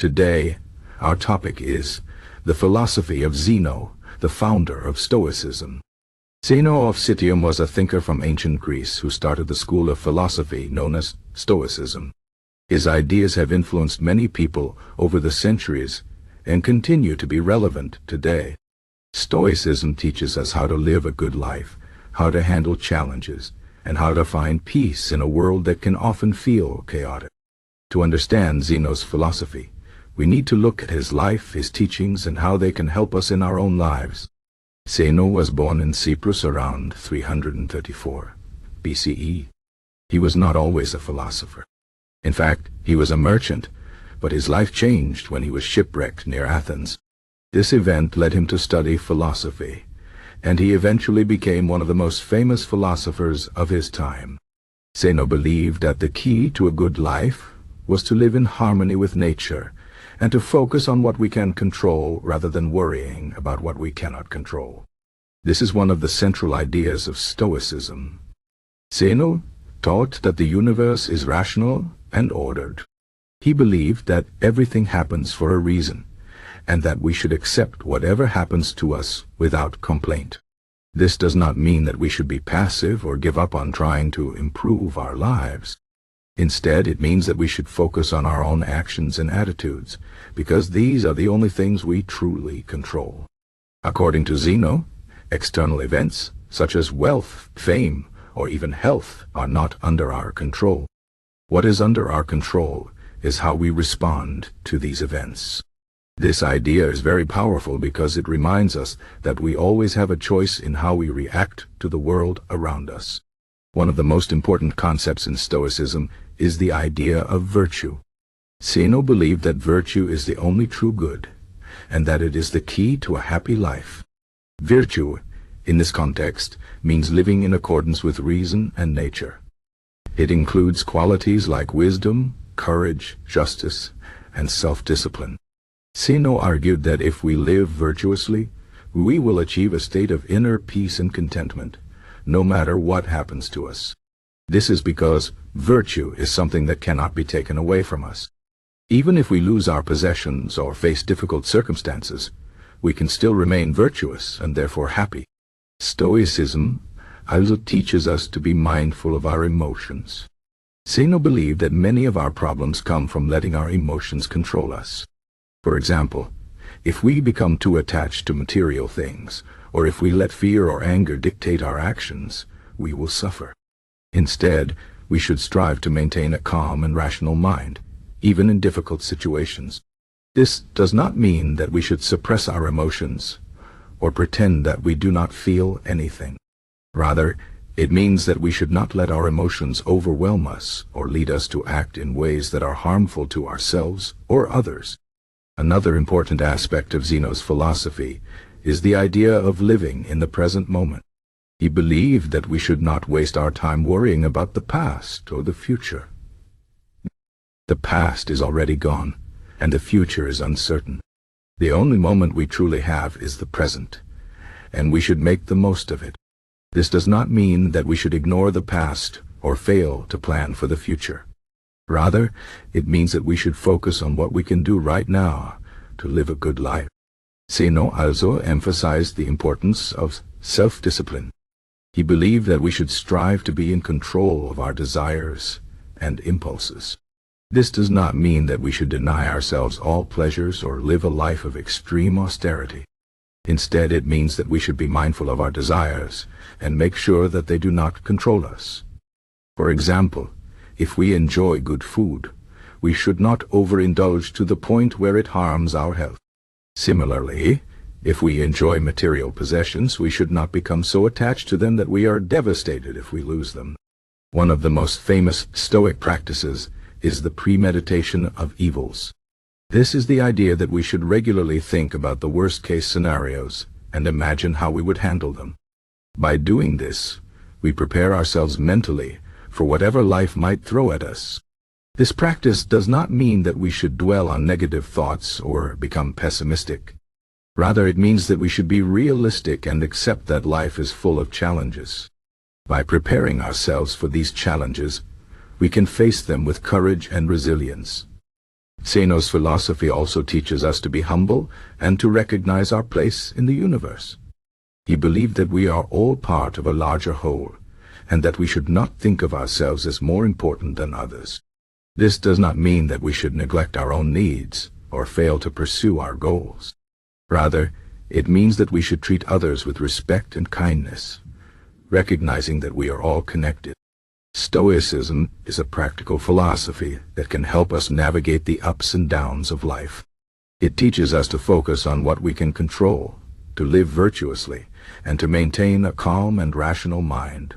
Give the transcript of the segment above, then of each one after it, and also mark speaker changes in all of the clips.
Speaker 1: Today, our topic is the philosophy of Zeno, the founder of Stoicism. Zeno of Citium was a thinker from ancient Greece who started the school of philosophy known as Stoicism. His ideas have influenced many people over the centuries and continue to be relevant today. Stoicism teaches us how to live a good life, how to handle challenges, and how to find peace in a world that can often feel chaotic. To understand Zeno's philosophy, we need to look at his life, his teachings, and how they can help us in our own lives. Zeno was born in Cyprus around 334 BCE. He was not always a philosopher. In fact, he was a merchant, but his life changed when he was shipwrecked near Athens. This event led him to study philosophy, and he eventually became one of the most famous philosophers of his time. Zeno believed that the key to a good life was to live in harmony with nature and to focus on what we can control rather than worrying about what we cannot control. This is one of the central ideas of Stoicism. Zeno taught that the universe is rational and ordered. He believed that everything happens for a reason, and that we should accept whatever happens to us without complaint. This does not mean that we should be passive or give up on trying to improve our lives. Instead, it means that we should focus on our own actions and attitudes, because these are the only things we truly control. According to Zeno, external events, such as wealth, fame, or even health, are not under our control. What is under our control is how we respond to these events. This idea is very powerful because it reminds us that we always have a choice in how we react to the world around us. One of the most important concepts in Stoicism is the idea of virtue. Zeno believed that virtue is the only true good, and that it is the key to a happy life. Virtue, in this context, means living in accordance with reason and nature. It includes qualities like wisdom, courage, justice, and self-discipline. Zeno argued that if we live virtuously, we will achieve a state of inner peace and contentment, no matter what happens to us. This is because virtue is something that cannot be taken away from us. Even if we lose our possessions or face difficult circumstances, we can still remain virtuous and therefore happy. Stoicism also teaches us to be mindful of our emotions. Zeno believed that many of our problems come from letting our emotions control us. For example, if we become too attached to material things, or if we let fear or anger dictate our actions, we will suffer. Instead, we should strive to maintain a calm and rational mind, even in difficult situations. This does not mean that we should suppress our emotions or pretend that we do not feel anything. Rather, it means that we should not let our emotions overwhelm us or lead us to act in ways that are harmful to ourselves or others. Another important aspect of Zeno's philosophy is the idea of living in the present moment. He believed that we should not waste our time worrying about the past or the future. The past is already gone, and the future is uncertain. The only moment we truly have is the present, and we should make the most of it. This does not mean that we should ignore the past or fail to plan for the future. Rather, it means that we should focus on what we can do right now to live a good life. Zeno also emphasized the importance of self-discipline. He believed that we should strive to be in control of our desires and impulses. This does not mean that we should deny ourselves all pleasures or live a life of extreme austerity. Instead, it means that we should be mindful of our desires and make sure that they do not control us. For example, if we enjoy good food, we should not overindulge to the point where it harms our health. Similarly, if we enjoy material possessions, we should not become so attached to them that we are devastated if we lose them. One of the most famous Stoic practices is the premeditation of evils. This is the idea that we should regularly think about the worst-case scenarios and imagine how we would handle them. By doing this, we prepare ourselves mentally for whatever life might throw at us. This practice does not mean that we should dwell on negative thoughts or become pessimistic. Rather, it means that we should be realistic and accept that life is full of challenges. By preparing ourselves for these challenges, we can face them with courage and resilience. Zeno's philosophy also teaches us to be humble and to recognize our place in the universe. He believed that we are all part of a larger whole, and that we should not think of ourselves as more important than others. This does not mean that we should neglect our own needs or fail to pursue our goals. Rather, it means that we should treat others with respect and kindness, recognizing that we are all connected. Stoicism is a practical philosophy that can help us navigate the ups and downs of life. It teaches us to focus on what we can control, to live virtuously, and to maintain a calm and rational mind.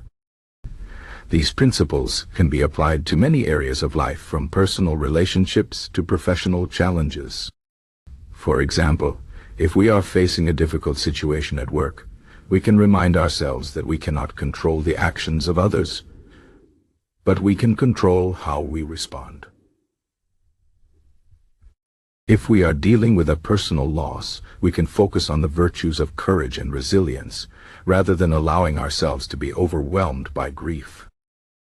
Speaker 1: These principles can be applied to many areas of life, from personal relationships to professional challenges. For example, if we are facing a difficult situation at work, we can remind ourselves that we cannot control the actions of others, but we can control how we respond. If we are dealing with a personal loss, we can focus on the virtues of courage and resilience, rather than allowing ourselves to be overwhelmed by grief.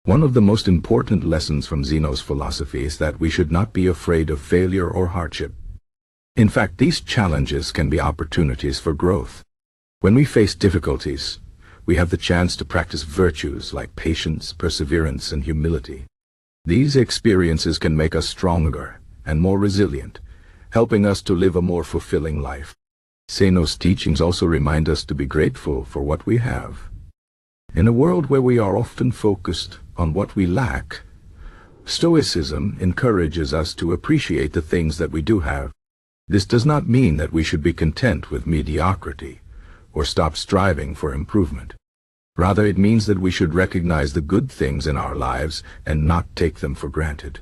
Speaker 1: One of the most important lessons from Zeno's philosophy is that we should not be afraid of failure or hardship. In fact, these challenges can be opportunities for growth. When we face difficulties, we have the chance to practice virtues like patience, perseverance, and humility. These experiences can make us stronger and more resilient, helping us to live a more fulfilling life. Zeno's teachings also remind us to be grateful for what we have. In a world where we are often focused on what we lack, Stoicism encourages us to appreciate the things that we do have. This does not mean that we should be content with mediocrity or stop striving for improvement. Rather, it means that we should recognize the good things in our lives and not take them for granted.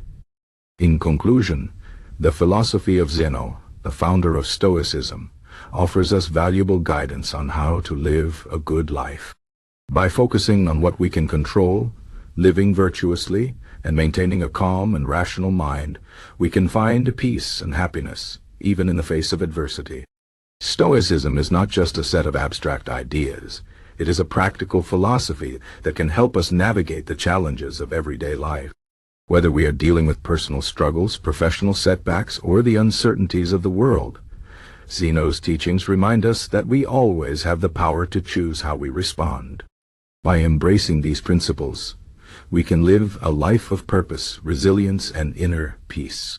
Speaker 1: In conclusion, the philosophy of Zeno, the founder of Stoicism, offers us valuable guidance on how to live a good life. By focusing on what we can control, living virtuously, and maintaining a calm and rational mind, we can find peace and happiness, even in the face of adversity. Stoicism is not just a set of abstract ideas. It is a practical philosophy that can help us navigate the challenges of everyday life. Whether we are dealing with personal struggles, professional setbacks, or the uncertainties of the world, Zeno's teachings remind us that we always have the power to choose how we respond. By embracing these principles, we can live a life of purpose, resilience, and inner peace.